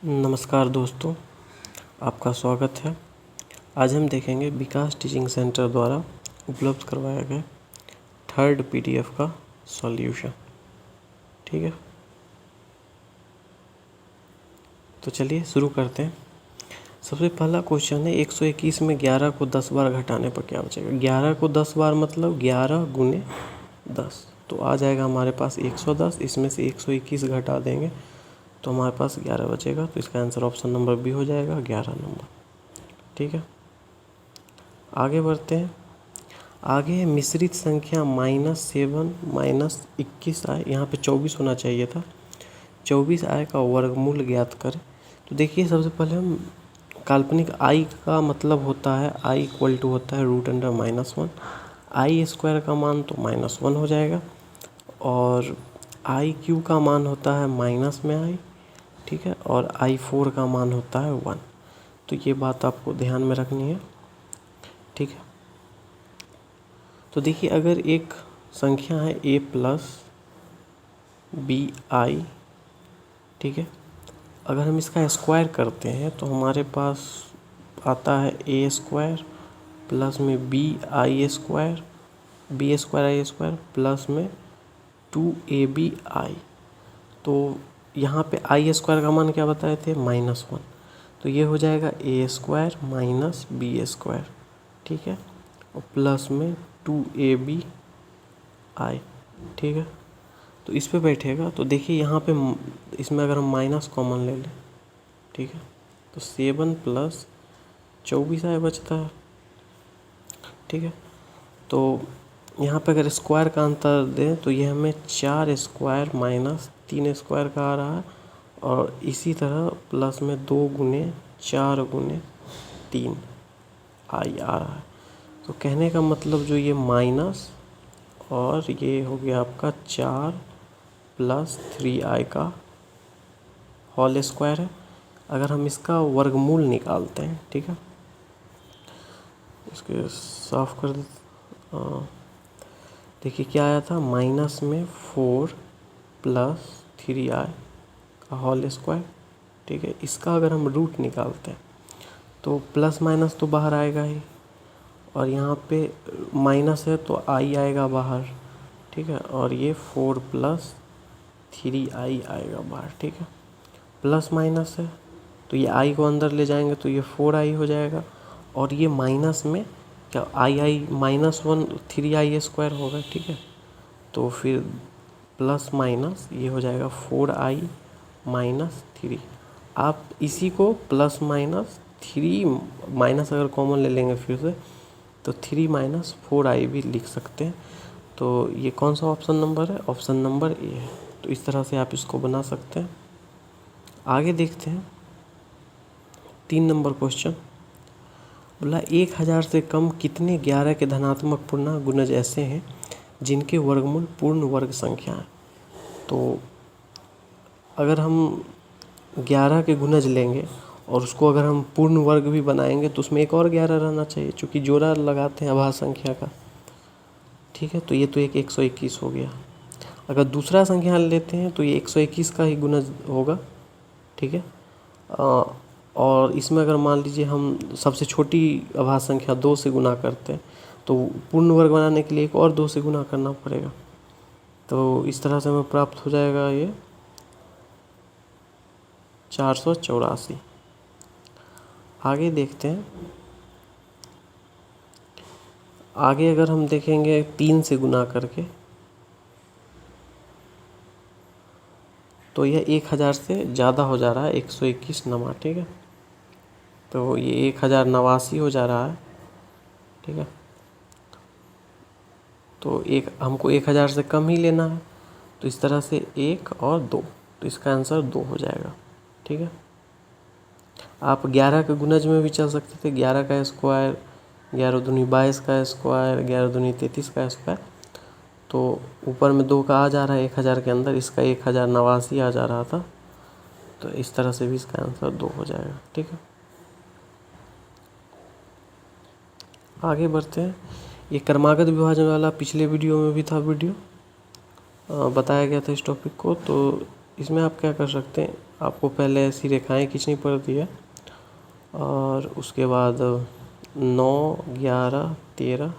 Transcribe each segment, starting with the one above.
नमस्कार दोस्तों, आपका स्वागत है। आज हम देखेंगे विकास टीचिंग सेंटर द्वारा उपलब्ध करवाया गया थर्ड पीडीएफ का सॉल्यूशन। ठीक है, तो चलिए शुरू करते हैं। सबसे पहला क्वेश्चन है 121 में 11 को 10 बार घटाने पर क्या बचेगा। 11 को 10 बार मतलब 11 गुने 10, तो आ जाएगा हमारे पास 110। इसमें से 121 घटा देंगे तो हमारे पास 11 बचेगा, तो इसका आंसर ऑप्शन नंबर बी हो जाएगा, 11 नंबर। ठीक है, आगे बढ़ते हैं। आगे है मिश्रित संख्या -7 -21 आए, यहाँ पे 24 होना चाहिए था। 24 आय का वर्गमूल ज्ञात करें। तो देखिए, सबसे पहले हम काल्पनिक आई का मतलब होता है आई इक्वल टू होता है √(-1). आई स्क्वायर का मान तो -1 हो जाएगा, और आई क्यू का मान होता है माइनस में आई। ठीक है, और I4 का मान होता है 1। तो ये बात आपको ध्यान में रखनी है। ठीक है, तो देखिए, अगर एक संख्या है a + bi, ठीक है, अगर हम इसका स्क्वायर करते हैं तो हमारे पास आता है a² प्लस में bi² प्लस में 2abi। तो यहाँ पे I² का मान क्या बताए थे, -1। तो ये हो जाएगा a² - b², ठीक है, और प्लस में 2abi। ठीक है, तो इस पे बैठेगा। तो देखिए, यहाँ पे इसमें अगर हम माइनस कॉमन ले लें, ठीक है, तो 7 + 24 आए बचता है। ठीक है, तो यहाँ पे अगर स्क्वायर का अंतर दें तो ये हमें 4² - 3² का आ रहा है, और इसी तरह प्लस में 2 गुने 4 गुने 3 आई आ रहा है। तो कहने का मतलब जो ये माइनस और ये हो गया आपका 4 + 3i का होल स्क्वायर है। अगर हम इसका वर्गमूल निकालते हैं, ठीक है, इसके साफ कर देते। देखिए क्या आया था, माइनस में 4 + 3i का होल स्क्वायर। ठीक है, इसका अगर हम रूट निकालते हैं तो प्लस माइनस तो बाहर आएगा ही, और यहाँ पे माइनस है तो आई आएगा बाहर। ठीक है, और ये 4 + 3i आएगा बाहर। ठीक है, प्लस माइनस है तो ये आई को अंदर ले जाएंगे तो ये 4i हो जाएगा, और ये माइनस में क्या आई -1 3i² होगा। ठीक है, तो फिर प्लस माइनस ये हो जाएगा 4i - 3। आप इसी को प्लस माइनस 3 माइनस अगर कॉमन ले लेंगे फिर से तो 3 - 4i भी लिख सकते हैं। तो ये कौन सा ऑप्शन नंबर है, ऑप्शन नंबर ए है। तो इस तरह से आप इसको बना सकते हैं। आगे देखते हैं 3 नंबर क्वेश्चन। बोला 1000 से कम कितने 11 के धनात्मक पूर्णांक गुणज ऐसे हैं जिनके वर्गमूल पूर्ण वर्ग संख्या है। तो अगर हम 11 के गुणज लेंगे और उसको अगर हम पूर्ण वर्ग भी बनाएंगे तो उसमें एक और 11 रहना चाहिए, चूँकि जोड़ा लगाते हैं अभाज्य संख्या का। ठीक है, तो ये तो एक 121 हो गया। अगर दूसरा संख्या लेते हैं तो ये 121 का ही गुणज होगा। ठीक है, और इसमें अगर मान लीजिए हम सबसे छोटी अभाज्य संख्या 2 से गुना करते हैं तो पूर्ण वर्ग बनाने के लिए एक और 2 से गुना करना पड़ेगा। तो इस तरह से हमें प्राप्त हो जाएगा ये 484। आगे देखते हैं। आगे अगर हम देखेंगे 3 से गुना करके तो यह 1000 से ज़्यादा हो जा रहा है, 121 नमा। ठीक है, तो ये 1089 हो जा रहा है। ठीक है, तो हमको 1000 से कम ही लेना है, तो इस तरह से 1 और 2, तो इसका आंसर 2 हो जाएगा। ठीक है, आप 11 के गुणज में भी चल सकते थे, 11 का स्क्वायर, 11 दूनी 22 का स्क्वायर, 11 दूनी 33 का स्क्वायर। तो ऊपर में 2 का आ जा रहा है 1000 के अंदर, इसका 1089 आ जा रहा था, तो इस तरह से भी इसका आंसर 2 हो जाएगा। ठीक है, आगे बढ़ते हैं। ये क्रमागत विभाजन वाला पिछले वीडियो में भी था, वीडियो बताया गया था इस टॉपिक को। तो इसमें आप क्या कर सकते हैं, आपको पहले ऐसी रेखाएं खींचनी पड़ती है और उसके बाद 9, 11, 13,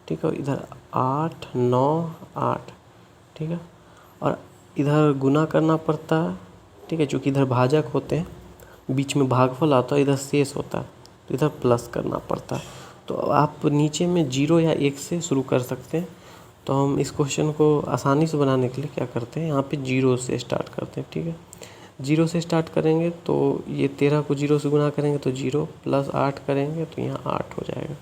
ठीक है, इधर 8, 9, 8, ठीक है, और इधर गुना करना पड़ता है, ठीक है, चूँकि इधर भाजक होते हैं, बीच में भागफल आता है, इधर शेष होता है, तो इधर प्लस करना पड़ता है। तो आप नीचे में 0 या 1 से शुरू कर सकते हैं। तो हम इस क्वेश्चन को आसानी से बनाने के लिए क्या करते हैं, यहाँ पे 0 से स्टार्ट करते हैं, ठीक है। 0 से स्टार्ट करेंगे तो ये 13 को 0 से गुना करेंगे तो 0 प्लस 8 करेंगे तो यहाँ 8 हो जाएगा,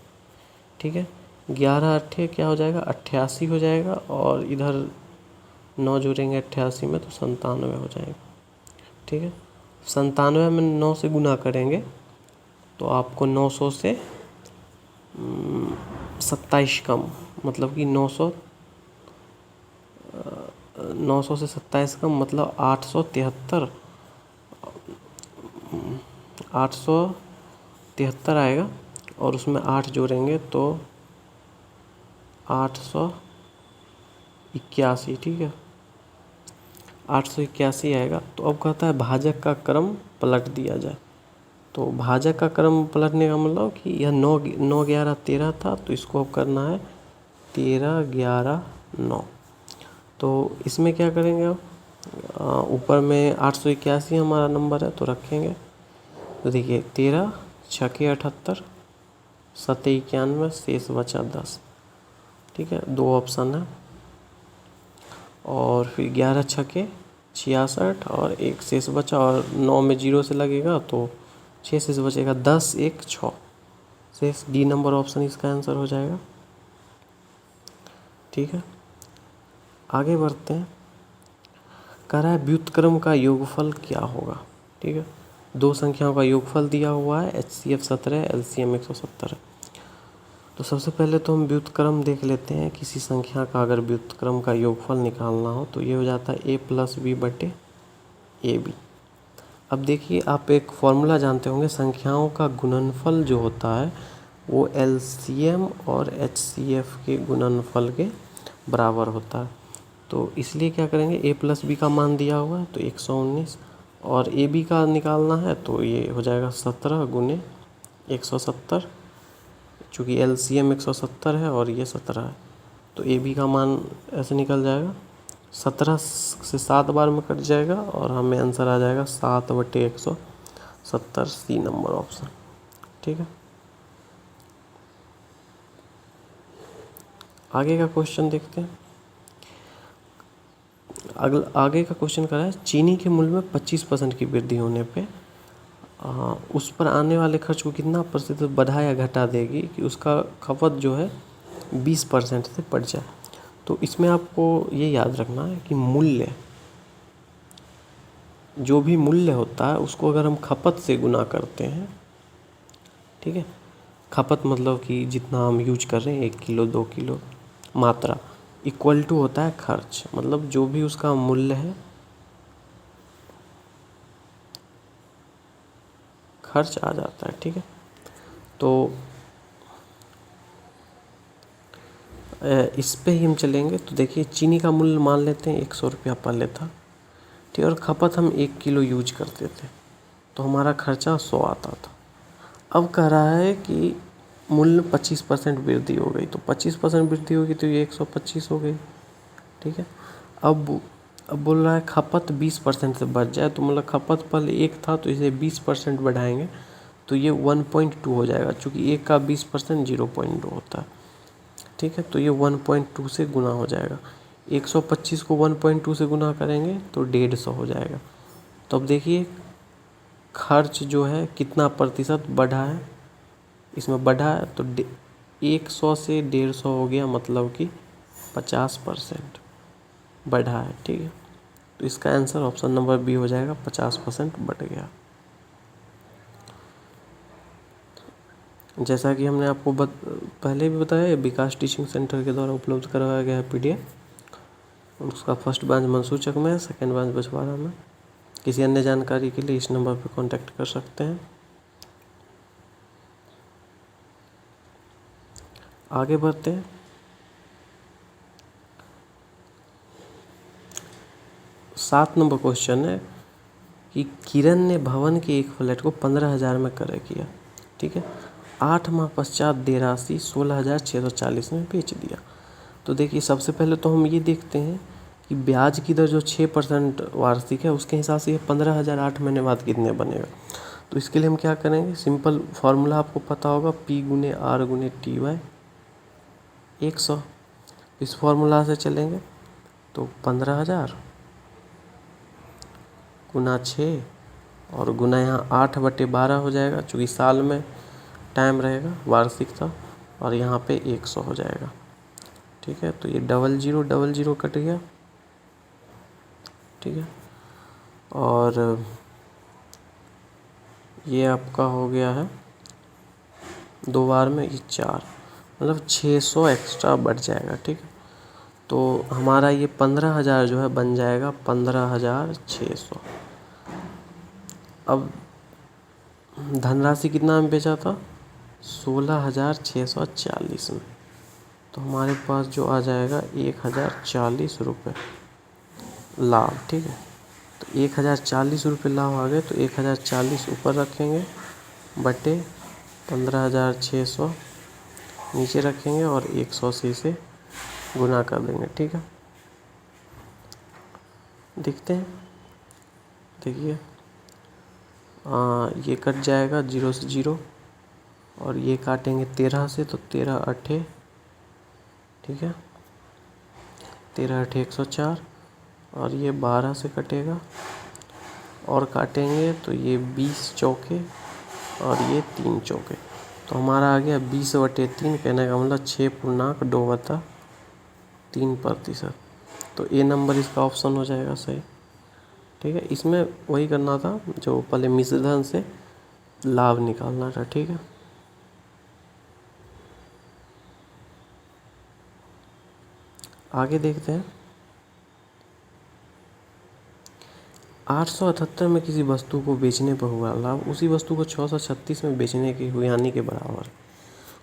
ठीक है। 11 8 क्या हो जाएगा, 88 हो जाएगा, और इधर 9 जोड़ेंगे 88 में तो 97 हो जाएगा, ठीक है। 97 में 9 से गुना करेंगे तो आपको 900 से 27 कम, मतलब कि 900 से 27 कम मतलब 873, 873 आएगा, और उसमें 8 जोड़ेंगे तो 881, ठीक है, 881 आएगा। तो अब कहता है भाजक का क्रम पलट दिया जाए। तो भाजक का क्रम पलटने का मतलब कि यह 9, 9, 11, 13 था, तो इसको अब करना है 13, 11, 9। तो इसमें क्या करेंगे अब, ऊपर में 881 हमारा नंबर है तो रखेंगे। तो देखिए 13 छके 78, 7 91, शेष बचा 10, ठीक है, 2 ऑप्शन है। और फिर 11 छके 66 और 1 शेष बचा, और 9 में 0 से लगेगा तो 6 शेष बचेगा, 10 1 6 शेष, डी नंबर ऑप्शन इसका आंसर हो जाएगा, ठीक है। आगे बढ़ते हैं। कह रहा है व्युत्क्रम का योगफल क्या होगा, ठीक है। दो संख्याओं का योगफल दिया हुआ है, HCF 17, LCM 170 है। तो सबसे पहले तो हम व्युत्क्रम देख लेते हैं। किसी संख्या का अगर व्युत्क्रम का योगफल निकालना हो तो ये हो जाता है a + b बटे AB। अब देखिए, आप एक फॉर्मूला जानते होंगे, संख्याओं का गुणनफल जो होता है वो LCM और HCF के गुणनफल के बराबर होता है। तो इसलिए क्या करेंगे, a + b का मान दिया हुआ है तो 119, और AB का निकालना है तो ये हो जाएगा 17 गुने 170, चूँकि LCM 170 है और ये 17 है, तो AB का मान ऐसे निकल जाएगा, 17 से 7 बार में कट जाएगा और हमें आंसर आ जाएगा 7/170, सी नंबर ऑप्शन, ठीक है। आगे का क्वेश्चन देखते हैं। आगे का क्वेश्चन कर रहा है, चीनी के मूल्य में 25% की वृद्धि होने पे उस पर आने वाले खर्च को कितना प्रतिशत बढ़ा या घटा देगी कि उसका खपत जो है 20% से बढ़ जाए। तो इसमें आपको ये याद रखना है कि मूल्य, जो भी मूल्य होता है उसको अगर हम खपत से गुना करते हैं, ठीक है, खपत मतलब कि जितना हम यूज कर रहे हैं 1 किलो 2 किलो, मात्रा इक्वल टू होता है खर्च, मतलब जो भी उसका मूल्य है खर्च आ जाता है, ठीक है। तो इस पे ही हम चलेंगे। तो देखिए, चीनी का मूल्य मान लेते हैं 100 रुपया पहले था, ठीक है, और खपत हम 1 किलो यूज करते थे तो हमारा खर्चा 100 आता था। अब कह रहा है कि मूल्य 25% वृद्धि हो गई, तो 25% वृद्धि होगी तो ये 125 हो गई, ठीक है। अब बोल रहा है खपत 20% से बढ़ जाए, तो मतलब खपत पहले 1 था तो इसे 20% बढ़ाएंगे तो ये 1.2 हो जाएगा, चूँकि 1 का 20% 0.2 होता है, ठीक है। तो ये 1.2 से गुना हो जाएगा, 125 को 1.2 से गुना करेंगे तो 150 हो जाएगा। तो अब देखिए खर्च जो है कितना प्रतिशत बढ़ा है, इसमें बढ़ा है तो 100 से 150 हो गया, मतलब कि 50% बढ़ा है, ठीक है। तो इसका आंसर ऑप्शन नंबर बी हो जाएगा, 50% बढ़ गया। जैसा कि हमने आपको पहले भी बताया, विकास टीचिंग सेंटर के द्वारा उपलब्ध करवाया गया है PDF। उसका फर्स्ट ब्रांच मंसूचक में है, सेकेंड ब्रांच बछवाड़ा में। किसी अन्य जानकारी के लिए इस नंबर पर कांटेक्ट कर सकते हैं। आगे बढ़ते हैं। 7 नंबर क्वेश्चन है कि किरण ने भवन के एक फ्लैट को 15,000 में क्रय किया, ठीक है। 8 माह पश्चात दे राशि 16,640 में बेच दिया। तो देखिए सबसे पहले तो हम ये देखते हैं कि ब्याज की दर जो 6% वार्षिक है उसके हिसाब से ये 15,000 8 महीने बाद कितने बनेगा। तो इसके लिए हम क्या करेंगे, सिंपल फार्मूला आपको पता होगा, P गुने R गुने T बाय 100। इस फार्मूला से चलेंगे तो 15,000 गुना 6 और गुना यहाँ 8/12 हो जाएगा, चूँकि साल में टाइम रहेगा वार्षिकता, और यहाँ पे 100 हो जाएगा, ठीक है। तो ये 0000 कट गया, ठीक है। और ये आपका हो गया है 2 बार में ये 4, मतलब 600 एक्स्ट्रा बढ़ जाएगा, ठीक है। तो हमारा ये 15,000 जो है बन जाएगा 15,600। अब धनराशि कितना में बेचा था, 16,640 में। तो हमारे पास जो आ जाएगा 1,040 रुपये लाभ, ठीक है। तो 1,040 रुपये लाभ आ गए, तो 1,040 ऊपर रखेंगे बटे 15,600 नीचे रखेंगे और 180 से गुना कर देंगे, ठीक है। देखते हैं, देखिए ये कट जाएगा 0 से 0 और ये काटेंगे 13 से, तो 13 अठे, ठीक है, 13 अठे 104 और ये 12 से कटेगा और काटेंगे तो ये 20 चौके और ये 3 चौके, तो हमारा आ गया 20/3, कहने का मतलब 6.2/3%। तो ए नंबर इसका ऑप्शन हो जाएगा सही, ठीक है। इसमें वही करना था जो पहले मिश्रधन से लाभ निकालना था, ठीक है। आगे देखते हैं। 878 में किसी वस्तु को बेचने पर हुआ लाभ उसी वस्तु को 636 में बेचने की हुई हानि के बराबर है।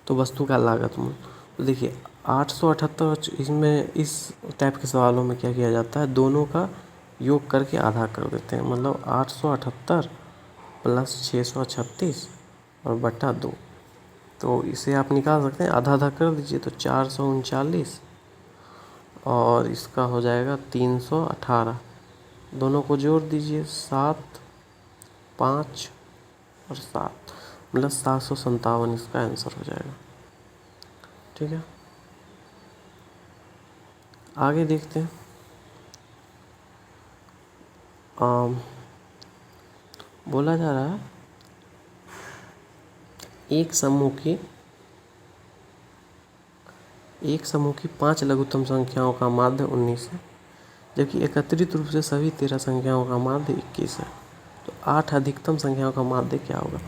तो वस्तु का लागत मूल्य, तो देखिए 878, इसमें इस टाइप के सवालों में क्या किया जाता है, दोनों का योग करके आधा कर देते हैं, मतलब 878 प्लस 636 और बटा 2। तो इसे आप निकाल सकते हैं, आधा आधा कर दीजिए तो 439 और इसका हो जाएगा 318, दोनों को जोड़ दीजिए 7, 5 और 7, मतलब 757 इसका आंसर हो जाएगा, ठीक है। आगे देखते हैं। बोला जा रहा है एक समूह की 5 लघुत्तम संख्याओं का माध्य 19 है, जबकि एकत्रित रूप से सभी 13 संख्याओं का माध्य 21 है। तो 8 अधिकतम संख्याओं का माध्य क्या होगा।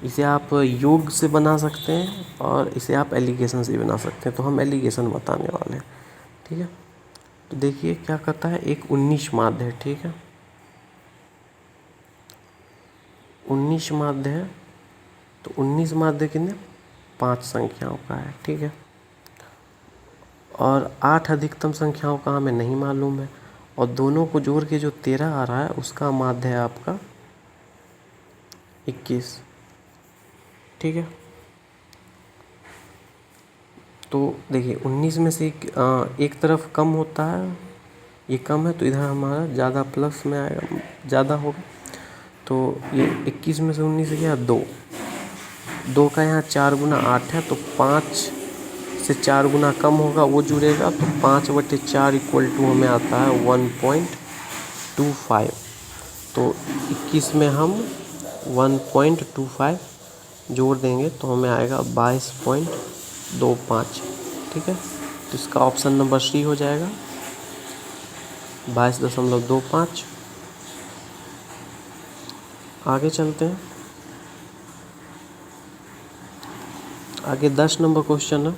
इसे आप योग से बना सकते हैं और इसे आप एलिगेशन से बना सकते हैं, तो हम एलिगेशन बताने वाले हैं, ठीक है। तो देखिए क्या कहता है, एक 19 माध्य है, ठीक है, 19 माध्य है, तो 19 माध्य कितने 5 संख्याओं का है, ठीक है। और 8 अधिकतम संख्याओं का हमें नहीं मालूम है, और दोनों को जोड़ के जो 13 आ रहा है उसका माध्य है आपका 21, ठीक है। तो देखिए 19 में से एक तरफ कम होता है, ये कम है तो इधर हमारा ज़्यादा प्लस में आएगा, ज़्यादा होगा। तो ये 21 में से 19 से क्या 2 का यहाँ 4 गुना 8 है, तो 5 से 4 गुना कम होगा वो जुड़ेगा, तो 5/4 इक्वल टू हमें आता है 1.25। तो 21 में हम 1.25 जोड़ देंगे तो हमें आएगा 22.25, ठीक है। तो इसका ऑप्शन नंबर सी हो जाएगा 22.25। आगे चलते हैं। आगे 10 नंबर क्वेश्चन है।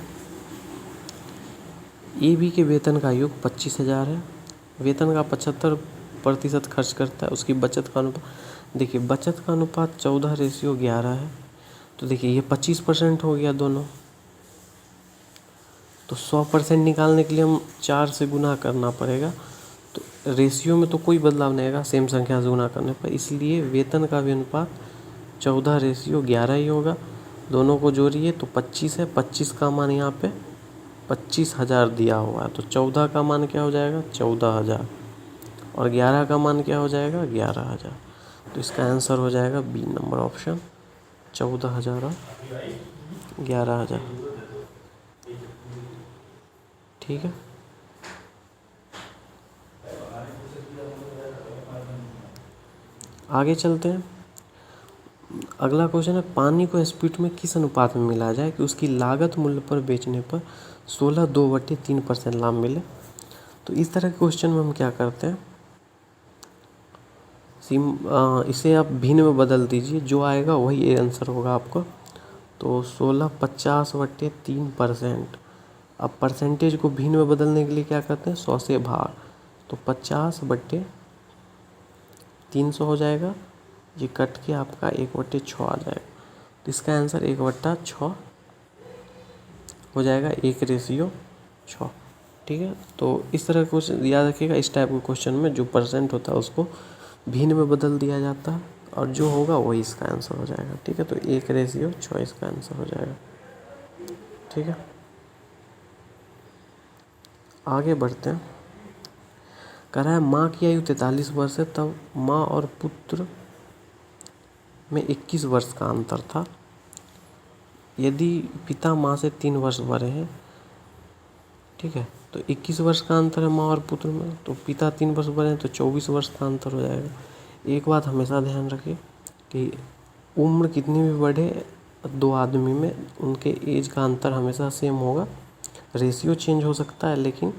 AB के वेतन का योग 25,000 है, वेतन का 75% खर्च करता है, उसकी बचत का अनुपात, देखिए बचत का अनुपात 14:11 है। तो देखिए ये 25% हो गया दोनों, तो 100% निकालने के लिए हम 4 से गुना करना पड़ेगा। तो रेशियो में तो कोई बदलाव नहीं आएगा सेम संख्या से गुना करने पर, इसलिए वेतन का भी अनुपात 14:11 ही होगा। दोनों को जोड़िए तो 25 है, 25 का मान यहाँ पे 25,000 दिया हुआ है, तो 14 का मान क्या हो जाएगा 14,000 और 11 का मान क्या हो जाएगा 11,000। तो इसका आंसर हो जाएगा बी नंबर ऑप्शन 14,000 और 11,000। ठीक है, आगे चलते हैं। अगला क्वेश्चन है पानी को स्पीड में किस अनुपात में मिलाया जाए कि उसकी लागत मूल्य पर बेचने पर 16/2/3% लाभ मिले। तो इस तरह के क्वेश्चन में हम क्या करते हैं, इसे आप भिन्न में बदल दीजिए, जो आएगा वही आंसर होगा आपको। तो 16/50/3%। अब परसेंटेज को भिन्न में बदलने के लिए क्या करते हैं 100 से भाग, तो 50/300 हो जाएगा, ये कट के आपका 1/6 आ जाएगा। तो इसका आंसर 1/6 हो जाएगा, 1:6। ठीक है, तो इस तरह का क्वेश्चन याद रखिएगा। इस टाइप के क्वेश्चन में जो परसेंट होता है उसको भिन्न में बदल दिया जाता है और जो होगा वही इसका आंसर हो जाएगा। ठीक है, तो 1:6 इसका आंसर हो जाएगा। ठीक है, आगे बढ़ते हैं। कह रहा है माँ की आयु 43 वर्ष है, तब माँ और पुत्र में 21 वर्ष का अंतर था। यदि पिता माँ से 3 वर्ष बड़े हैं, ठीक है, तो 21 वर्ष का अंतर है माँ और पुत्र में, तो पिता 3 वर्ष बड़े हैं तो 24 वर्ष का अंतर हो जाएगा। एक बात हमेशा ध्यान रखिए कि उम्र कितनी भी बढ़े दो आदमी में, उनके एज का अंतर हमेशा सेम होगा। रेशियो चेंज हो सकता है लेकिन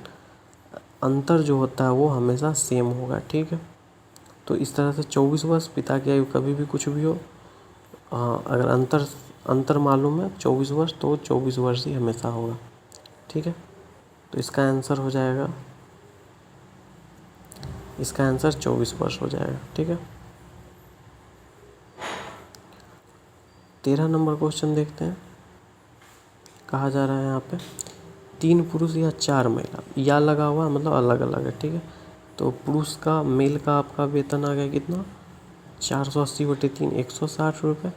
अंतर जो होता है वो हमेशा सेम होगा। ठीक है, तो इस तरह से 24 वर्ष पिता की आयु कभी भी कुछ भी हो, अगर अंतर मालूम है 24 वर्ष तो 24 वर्ष ही हमेशा होगा। ठीक है, तो इसका आंसर हो जाएगा, इसका आंसर 24 वर्ष हो जाएगा। ठीक है, 13 नंबर क्वेश्चन देखते हैं। कहा जा रहा है यहाँ पे 3 पुरुष या 4 महिला, या लगा हुआ है मतलब अलग अलग है। ठीक है, तो पुरुष का मेल का आपका वेतन आ गया कितना 480/3 160 रुपये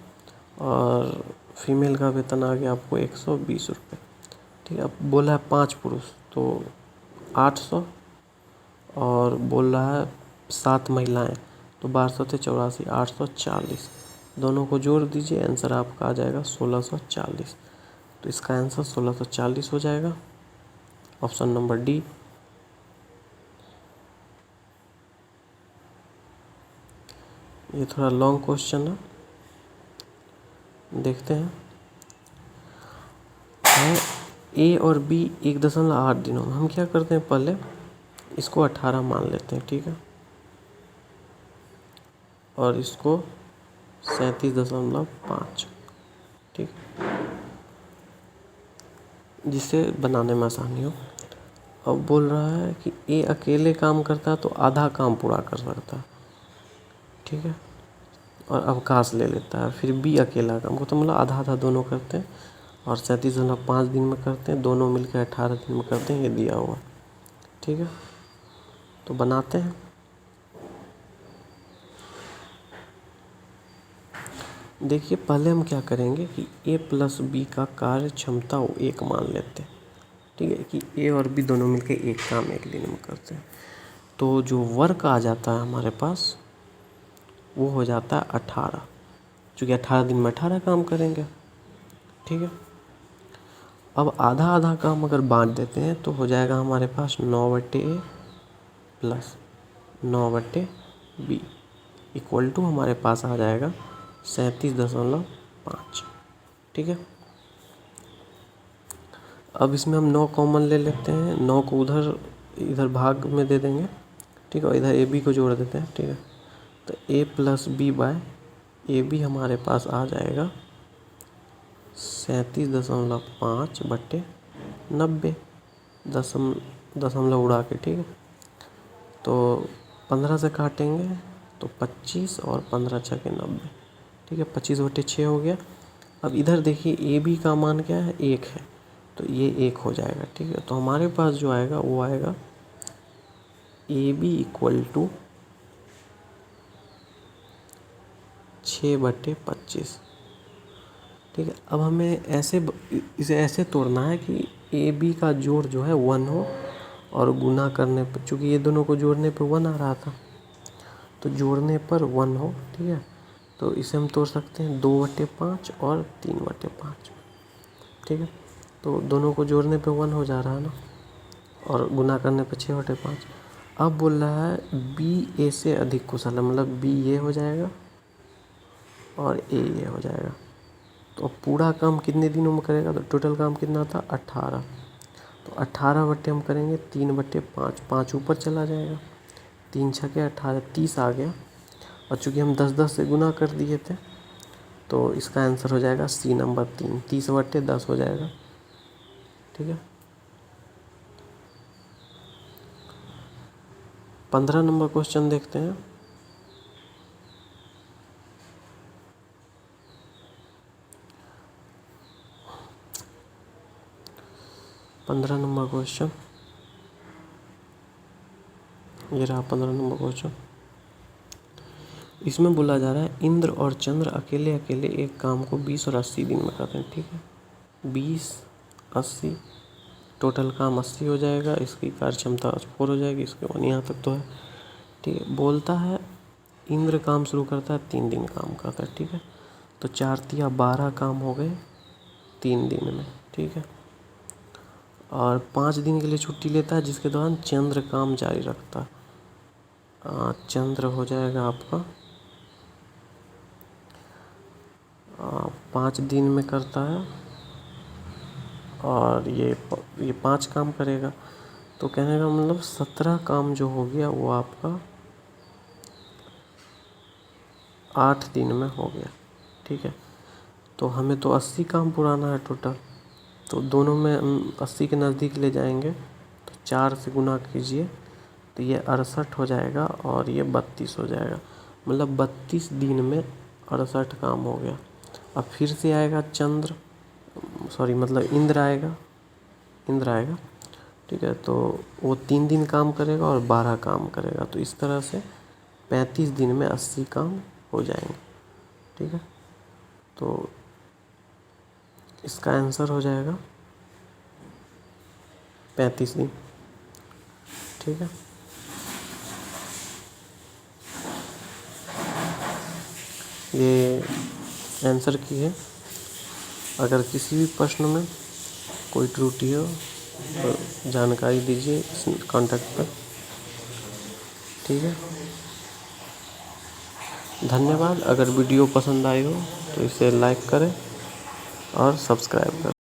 और फीमेल का वेतन आ गया आपको 120 रुपये। ठीक है, अब बोला है 5 पुरुष तो 800 और बोल रहा है 7 महिलाएं तो 1200 थे 84 840, दोनों को जोड़ दीजिए आंसर आपका आ जाएगा 1640। तो इसका आंसर 1640 हो जाएगा, ऑप्शन नंबर डी। ये थोड़ा लॉन्ग क्वेश्चन है, देखते हैं। ए और बी 1.8 दिनों में, हम क्या करते हैं पहले इसको 18 मान लेते हैं। ठीक है, और इसको 37.5। ठीक, जिससे बनाने में आसानी हो। अब बोल रहा है कि ए अकेले काम करता है तो आधा काम पूरा कर सकता है। ठीक है, और अवकाश ले लेता है। फिर बी अकेला काम करता है, मतलब आधा आधा दोनों करते हैं और 37.5 दिन में करते हैं, दोनों मिलकर 18 दिन में करते हैं, ये दिया हुआ। ठीक है, तो बनाते हैं। देखिए पहले हम क्या करेंगे कि ए प्लस बी का कार्य क्षमता वो 1 मान लेते हैं। ठीक है, कि ए और बी दोनों मिलकर एक काम 1 दिन में करते हैं, तो जो वर्क आ जाता है हमारे पास वो हो जाता है 18, चूँकि 18 दिन में 18 काम करेंगे। ठीक है, अब आधा आधा काम अगर बांट देते हैं तो हो जाएगा हमारे पास 9/A plus 9/B equal to हमारे पास आ जाएगा 37.5। ठीक है, अब इसमें हम 9 कॉमन ले लेते हैं, 9 को इधर भाग में दे देंगे। ठीक है, और इधर AB को जोड़ देते हैं। ठीक है, तो A plus B by AB हमारे पास आ जाएगा 37.5/90 दशमलव उड़ा के। ठीक है, तो 15 से काटेंगे तो 25 और 15×6 = 90। ठीक है, 25/6 हो गया। अब इधर देखिए AB का मान क्या है 1 है, तो ये 1 हो जाएगा। ठीक है, तो हमारे पास जो आएगा वो आएगा AB इक्वल टू 6/25। ठीक है, अब हमें इसे ऐसे तोड़ना है कि AB का जोड़ जो है 1 हो और गुना करने पर, चूँकि ये दोनों को जोड़ने पर 1 आ रहा था तो जोड़ने पर 1 हो। ठीक है, तो इसे हम तोड़ सकते हैं 2/5 और 3/5। ठीक है, तो दोनों को जोड़ने पे 1 हो जा रहा है ना, और गुना करने पे 6/5। अब बोल रहा है बी ए से अधिक कुशल है, मतलब बी ये हो जाएगा और ए ये हो जाएगा। तो अब पूरा काम कितने दिनों में करेगा, तो टोटल काम कितना था 18। तो 18 बट्टे हम करेंगे 3/5, 5 ऊपर चला जाएगा, 3 छके 18, 30 आ गया। और चूँकि हम 10-10 से गुना कर दिए थे तो इसका आंसर हो जाएगा सी नंबर 3, 30/10 हो जाएगा। ठीक है, 15 नंबर क्वेश्चन देखते हैं। पंद्रह नंबर क्वेश्चन, ये रहा 15 नंबर क्वेश्चन। इसमें बोला जा रहा है इंद्र और चंद्र अकेले अकेले एक काम को 20 और 80 दिन में करते हैं। ठीक है, 20, 80, टोटल काम 80 हो जाएगा, इसकी कार्य क्षमता 4 हो जाएगी, इसके बाद यहाँ तक तो है। ठीक है, बोलता है इंद्र काम शुरू करता है 3 दिन काम करता है। ठीक है, तो 4 तिया 12 काम हो गए 3 दिन में। ठीक है, और 5 दिन के लिए छुट्टी लेता है जिसके दौरान चंद्र काम जारी रखता है। चंद्र हो जाएगा आपका 5 दिन में करता है और ये 5 काम करेगा, तो कहने का मतलब 17 काम जो हो गया वो आपका 8 दिन में हो गया। ठीक है, तो हमें तो 80 काम पुराना है टोटल, तो दोनों में 80 के नज़दीक ले जाएंगे, तो 4 से गुना कीजिए तो ये 68 हो जाएगा और ये 32 हो जाएगा, मतलब 32 दिन में 68 काम हो गया। अब फिर से आएगा इंद्र आएगा। ठीक है, तो वो 3 दिन काम करेगा और 12 काम करेगा, तो इस तरह से 35 दिन में 80 काम हो जाएंगे। ठीक है, तो इसका आंसर हो जाएगा 35 दिन। ठीक है, ये आंसर की है। अगर किसी भी प्रश्न में कोई त्रुटि हो तो जानकारी दीजिए इस कॉन्टैक्ट पर। ठीक है, धन्यवाद। अगर वीडियो पसंद आई हो तो इसे लाइक करें और सब्सक्राइब करें।